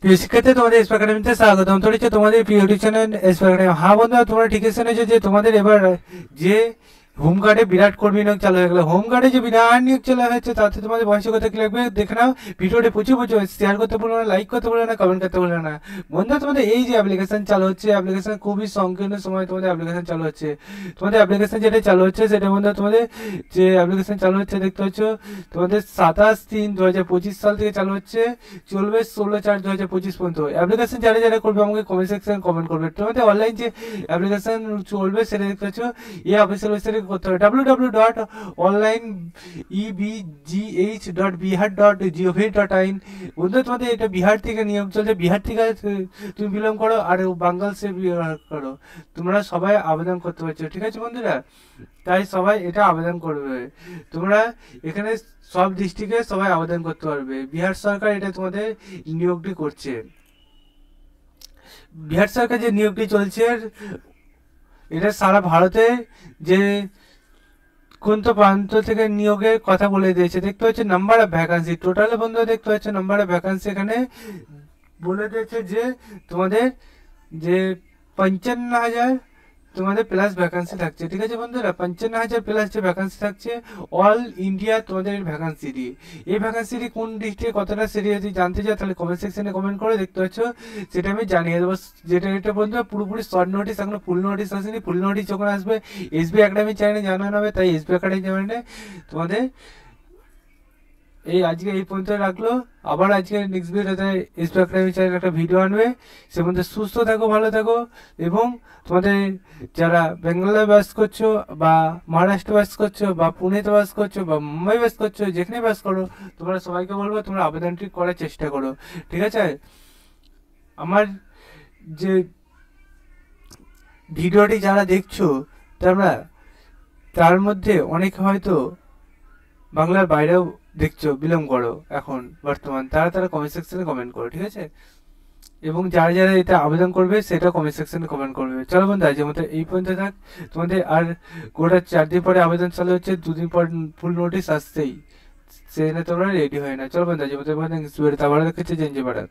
প্রিয় শিক্ষার্থী, তোমাদের এসপি একাডেমিতে স্বাগতম। তো হচ্ছে তোমাদের প্রিয় টিউশন এসপি একাডেমি। হ্যাঁ বন্ধুরা, তোমরা ঠিক শুনেছো যে তোমাদের এবার যে হোমগার্ডে বিরাট কর্মী নিয়োগ চালু হয়ে গেল। হোমগার্ডে যে বিরাট নিয়োগ চালু হয়েছে তাতে তোমাদের বয়সে কথা কি লাগবে দেখে নাও। ভিডিওটি প্রচুর শেয়ার করতে ভুলো না, লাইক করতে ভুলো না, কমেন্ট করতে ভুলো না। বন্ধুরা, তোমাদের এই যে অ্যাপ্লিকেশন চালু হচ্ছে, অ্যাপ্লিকেশন খুবই সংকীর্ণ সময় তোমাদের অ্যাপ্লিকেশন চালু হচ্ছে। তোমাদের অ্যাপ্লিকেশন যেটা চালু হচ্ছে সেটা বন্ধুরা, তোমাদের যে অ্যাপ্লিকেশন চালু হচ্ছে দেখতে পাচ্ছ, তোমাদের 27/3/2025 সাল থেকে চালু হচ্ছে, চলবে 16/4/2025 পর্যন্ত। অ্যাপ্লিকেশন যারা যারা করবে আমাকে কমেন্ট সেকশন কমেন্ট করবে। তোমাদের অনলাইন যে অ্যাপ্লিকেশন চলবে সেটা দেখতে পাচ্ছ, এই অফিসিয়াল ওয়েবসাইটে করতে হবে www.onlineebgh.bihar.gov.in। বন্ধু, তোমাদের এটা বিহার থেকে নিয়োগ চলছে, বিহার থেকে তুমি বিলং করো আর বাঙ্গাল সে বিলং করো, তোমরা সবাই আবেদন করতে পারছো। ঠিক আছে বন্ধুরা, তাই সবাই এটা আবেদন করবে। তোমরা এখানে সব ডিস্ট্রিক্টে সবাই আবেদন করতে পারবে। বিহার সরকার এটা তোমাদের নিয়োগটি করছে। বিহার সরকার যে নিয়োগটি চলছে এটা সারা ভারতে যে কোন তো প্রান্ত থেকে নিয়োগের কথা বলে দিয়েছে। দেখতে পাচ্ছ নাম্বার অফ ভ্যাকান্সি, টোটালে বন্ধুরা দেখতে পাচ্ছ নাম্বার অফ ভ্যাকান্সি এখানে বলে দিয়েছে যে তোমাদের যে 55,000 তোমাদের প্লাস ভ্যাকান্সি থাকছে। ঠিক আছে বন্ধুরা, 55,000 প্লাস যে ভ্যাকান্সি থাকছে অল ইন্ডিয়া তোমাদের ভ্যাকান্সিটি। এই ভ্যাকান্সিটি কোন ডিস্ট্রিক্টে কতটা সেটি যদি জানতে চাও তাহলে কমেন্ট সেকশনে কমেন্ট করে, দেখতে পাচ্ছ সেটা আমি জানিয়ে দেবো। যেটা এটা বন্ধুরা পুরোপুরি শর্ট নোটিস, এখনো ফুল নোটিস আসেনি। ফুল নোটিস যখন আসবে এসবি একাডেমি চ্যানেলে জানানো হবে, তাই এসবি একাডেমি চ্যানেলে তোমাদের এই আজকে এই পর্যন্ত রাখলো। আবার আজকে নেক্সট ভিডিওতে এসপি একাডেমি চ্যানেল একটা ভিডিও আনবে। সে মধ্যে সুস্থ থাকো, ভালো থাকো, এবং তোমাদের যারা বেঙ্গলে বাস করছো বা মহারাষ্ট্রে বাস করছো বা পুনেতে বাস করছো বা মুম্বাই বাস করছো, যেখানে বাস করো, তোমরা সবাইকে বলবো তোমরা আবেদনটি করার চেষ্টা করো। ঠিক আছে, আমার যে ভিডিওটি যারা দেখছো তোমরা তার মধ্যে অনেকে হয়তো বাংলার বাইরেও দেখছো, বিলং করো এখন বর্তমান, তারা তারা কমেন্ট সেকশনে কমেন্ট করো। ঠিক আছে, এবং যারা যারা এটা আবেদন করবে সেটা কমেন্ট সেকশনে কমেন্ট করবে। চলো বন্ধু, আজকের মতো এই পর্যন্ত থাক। তোমাদের আর গোটা 4 দিন পরে আবেদন চালু হচ্ছে, 2 দিন পর ফুল নোটিশ আসছেই, সেখানে তোমরা রেডি হয় না। চলো বন্ধু, আজকের মতো নেক্সট ভিডিওতে আবার দেখেছি জেনজি ভারত।